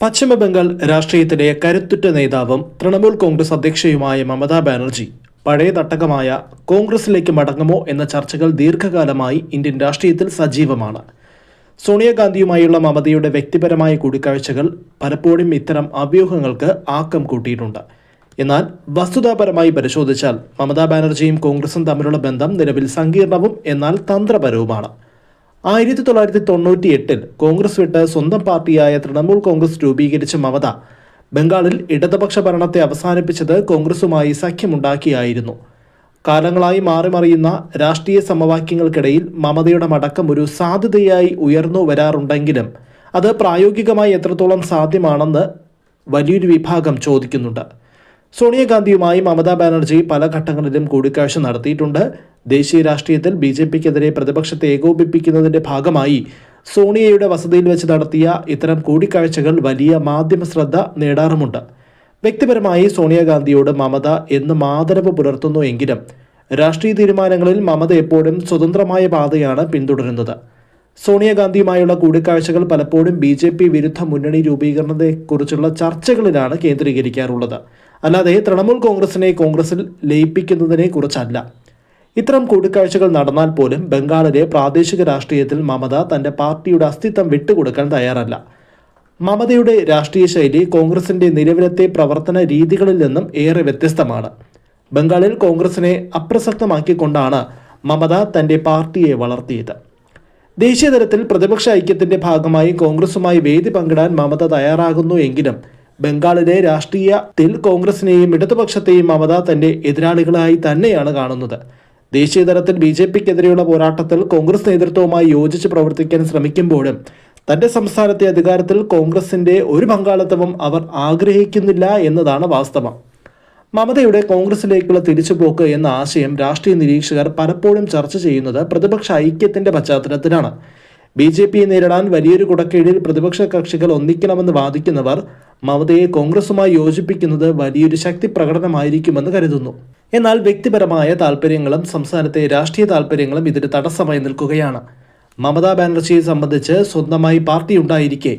പശ്ചിമബംഗാൾ രാഷ്ട്രീയത്തിലെ കരുത്തുറ്റ നേതാവും തൃണമൂൽ കോൺഗ്രസ് അധ്യക്ഷയുമായ മമതാ ബാനർജി പഴയ തട്ടകമായ കോൺഗ്രസിലേക്ക് മടങ്ങുമോ എന്ന ചർച്ചകൾ ദീർഘകാലമായി ഇന്ത്യൻ രാഷ്ട്രീയത്തിൽ സജീവമാണ്. സോണിയാഗാന്ധിയുമായുള്ള മമതയുടെ വ്യക്തിപരമായ കൂടിക്കാഴ്ചകൾ പലപ്പോഴും ഇത്തരം അഭ്യൂഹങ്ങൾക്ക് ആക്കം കൂട്ടിയിട്ടുണ്ട്. എന്നാൽ വസ്തുതാപരമായി പരിശോധിച്ചാൽ മമതാ ബാനർജിയും കോൺഗ്രസും തമ്മിലുള്ള ബന്ധം നിലവിൽ സങ്കീർണവും എന്നാൽ തന്ത്രപരവുമാണ്. 1998 കോൺഗ്രസ് വിട്ട് സ്വന്തം പാർട്ടിയായ തൃണമൂൽ കോൺഗ്രസ് രൂപീകരിച്ച മമത ബംഗാളിൽ ഇടതുപക്ഷ ഭരണത്തെ അവസാനിപ്പിച്ചത് കോൺഗ്രസുമായി സഖ്യമുണ്ടാക്കിയായിരുന്നു. കാലങ്ങളായി മാറിമറിയുന്ന രാഷ്ട്രീയ സമവാക്യങ്ങൾക്കിടയിൽ മമതയുടെ മടക്കം ഒരു സാധ്യതയായി ഉയർന്നു വരാറുണ്ടെങ്കിലും അത് പ്രായോഗികമായി എത്രത്തോളം സാധ്യമാണെന്ന് വലിയൊരു വിഭാഗം ചോദിക്കുന്നുണ്ട്. സോണിയാഗാന്ധിയുമായി മമതാ ബാനർജി പല ഘട്ടങ്ങളിലും കൂടിക്കാഴ്ച നടത്തിയിട്ടുണ്ട്. ദേശീയ രാഷ്ട്രീയത്തിൽ BJPക്കെതിരെ പ്രതിപക്ഷത്തെ ഏകോപിപ്പിക്കുന്നതിന്റെ ഭാഗമായി സോണിയയുടെ വസതിയിൽ വെച്ച് നടത്തിയ ഇത്തരം കൂടിക്കാഴ്ചകൾ വലിയ മാധ്യമ ശ്രദ്ധ നേടാറുമുണ്ട്. വ്യക്തിപരമായി സോണിയാഗാന്ധിയോട് മമത എന്നും ആദരവ് പുലർത്തുന്നു എങ്കിലും രാഷ്ട്രീയ തീരുമാനങ്ങളിൽ മമത എപ്പോഴും സ്വതന്ത്രമായ പാതയാണ് പിന്തുടരുന്നത്. സോണിയാഗാന്ധിയുമായുള്ള കൂടിക്കാഴ്ചകൾ പലപ്പോഴും BJP വിരുദ്ധ മുന്നണി രൂപീകരണത്തെക്കുറിച്ചുള്ള ചർച്ചകളിലാണ് കേന്ദ്രീകരിക്കാറുള്ളത്, അല്ലാതെ തൃണമൂൽ കോൺഗ്രസിനെ കോൺഗ്രസിൽ ലയിപ്പിക്കുന്നതിനെ കുറിച്ചല്ല. ഇത്തരം കൂടിക്കാഴ്ചകൾ നടന്നാൽ പോലും ബംഗാളിലെ പ്രാദേശിക രാഷ്ട്രീയത്തിൽ മമത തന്റെ പാർട്ടിയുടെ അസ്തിത്വം വിട്ടുകൊടുക്കാൻ തയ്യാറല്ല. മമതയുടെ രാഷ്ട്രീയ ശൈലി കോൺഗ്രസിന്റെ നിലവിലത്തെ പ്രവർത്തന രീതികളിൽ നിന്നും ഏറെ വ്യത്യസ്തമാണ്. ബംഗാളിൽ കോൺഗ്രസിനെ അപ്രസക്തമാക്കിക്കൊണ്ടാണ് മമത തന്റെ പാർട്ടിയെ വളർത്തിയത്. ദേശീയ തലത്തിൽ പ്രതിപക്ഷ ഐക്യത്തിന്റെ ഭാഗമായി കോൺഗ്രസുമായി വേദി പങ്കിടാൻ മമത തയ്യാറാകുന്നു എങ്കിലും ബംഗാളിലെ രാഷ്ട്രീയത്തിൽ കോൺഗ്രസിനെയും ഇടതുപക്ഷത്തെയും മമത തന്റെ എതിരാളികളായി തന്നെയാണ് കാണുന്നത്. ദേശീയ തലത്തിൽ BJPക്കെതിരെയുള്ള പോരാട്ടത്തിൽ കോൺഗ്രസ് നേതൃത്വവുമായി യോജിച്ച് പ്രവർത്തിക്കാൻ ശ്രമിക്കുമ്പോഴും തന്റെ സംസ്ഥാനത്തെ അധികാരത്തിൽ കോൺഗ്രസിന്റെ ഒരു പങ്കാളിത്തവും അവർ ആഗ്രഹിക്കുന്നില്ല എന്നതാണ് വാസ്തവം. മമതയുടെ കോൺഗ്രസിലേക്കുള്ള തിരിച്ചുപോക്ക് എന്ന ആശയം രാഷ്ട്രീയ നിരീക്ഷകർ പലപ്പോഴും ചർച്ച ചെയ്യുന്നത് പ്രതിപക്ഷ ഐക്യത്തിന്റെ പശ്ചാത്തലത്തിലാണ്. BJPയെ നേരിടാൻ വലിയൊരു കുടക്കീഴിൽ പ്രതിപക്ഷ കക്ഷികൾ ഒന്നിക്കണമെന്ന് വാദിക്കുന്നവർ മമതയെ കോൺഗ്രസുമായി യോജിപ്പിക്കുന്നത് വലിയൊരു ശക്തി പ്രകടനമായിരിക്കുമെന്ന് കരുതുന്നു. എന്നാൽ വ്യക്തിപരമായ താല്പര്യങ്ങളും സംസ്ഥാനത്തെ രാഷ്ട്രീയ താല്പര്യങ്ങളും ഇതിന് തടസ്സമായി നിൽക്കുകയാണ്. മമതാ ബാനർജിയെ സംബന്ധിച്ച് സ്വന്തമായി പാർട്ടി ഉണ്ടായിരിക്കെ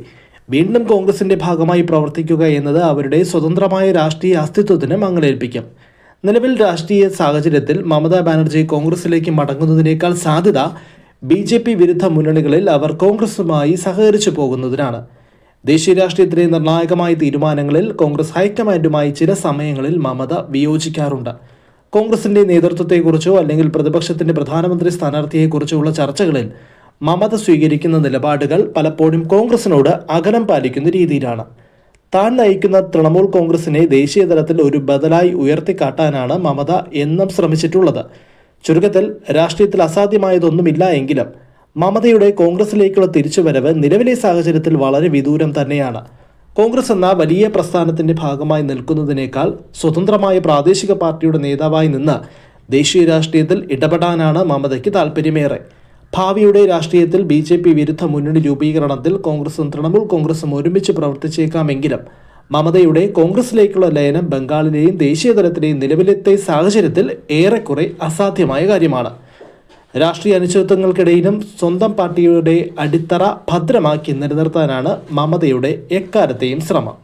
വീണ്ടും കോൺഗ്രസിന്റെ ഭാഗമായി പ്രവർത്തിക്കുക എന്നത് അവരുടെ സ്വതന്ത്രമായ രാഷ്ട്രീയ അസ്തിത്വത്തിന് മങ്ങലേൽപ്പിക്കും. നിലവിൽ രാഷ്ട്രീയ സാഹചര്യത്തിൽ മമതാ ബാനർജി കോൺഗ്രസിലേക്ക് മടങ്ങുന്നതിനേക്കാൾ സാധ്യത BJP വിരുദ്ധ മുന്നണികളിൽ അവർ കോൺഗ്രസുമായി സഹകരിച്ചു പോകുന്നതിനാണ്. ദേശീയ രാഷ്ട്രീയത്തിലെ നിർണായകമായ തീരുമാനങ്ങളിൽ കോൺഗ്രസ് ഹൈക്കമാൻഡുമായി ചില സമയങ്ങളിൽ മമത വിയോജിക്കാറുണ്ട്. കോൺഗ്രസിന്റെ നേതൃത്വത്തെക്കുറിച്ചോ അല്ലെങ്കിൽ പ്രതിപക്ഷത്തിന്റെ പ്രധാനമന്ത്രി സ്ഥാനാർത്ഥിയെക്കുറിച്ചോ ഉള്ള ചർച്ചകളിൽ മമത സ്വീകരിക്കുന്ന നിലപാടുകൾ പലപ്പോഴും കോൺഗ്രസിനോട് അകലം പാലിക്കുന്ന രീതിയിലാണ്. താൻ നയിക്കുന്ന തൃണമൂൽ കോൺഗ്രസിനെ ദേശീയ തലത്തിൽ ഒരു ബദലായി ഉയർത്തിക്കാട്ടാനാണ് മമത എന്നും ശ്രമിച്ചിട്ടുള്ളത്. ചുരുക്കത്തിൽ രാഷ്ട്രീയത്തിൽ അസാധ്യമായതൊന്നുമില്ല എങ്കിലും മമതയുടെ കോൺഗ്രസിലേക്കുള്ള തിരിച്ചുവരവ് നിലവിലെ സാഹചര്യത്തിൽ വളരെ വിദൂരം തന്നെയാണ്. കോൺഗ്രസ് എന്ന വലിയ പ്രസ്ഥാനത്തിന്റെ ഭാഗമായി നിൽക്കുന്നതിനേക്കാൾ സ്വതന്ത്രമായ പ്രാദേശിക പാർട്ടിയുടെ നേതാവായി നിന്ന് ദേശീയ രാഷ്ട്രീയത്തിൽ ഇടപെടാനാണ് മമതയ്ക്ക് താല്പര്യമേറെ. ഭാവിയുടെ രാഷ്ട്രീയത്തിൽ BJP വിരുദ്ധ മുന്നണി രൂപീകരണത്തിൽ കോൺഗ്രസും തൃണമൂൽ കോൺഗ്രസും ഒരുമിച്ച് പ്രവർത്തിച്ചേക്കാമെങ്കിലും മമതയുടെ കോൺഗ്രസിലേക്കുള്ള ലയനം ബംഗാളിലെയും ദേശീയ തലത്തിലെയും നിലവിലത്തെ സാഹചര്യത്തിൽ ഏറെക്കുറെ അസാധ്യമായ കാര്യമാണ്. രാഷ്ട്രീയ അനിശ്ചിതത്വങ്ങൾക്കിടയിലും സ്വന്തം പാർട്ടിയുടെ അടിത്തറ ഭദ്രമാക്കി നിലനിർത്താനാണ് മമതയുടെ എക്കാലത്തെയും ശ്രമം.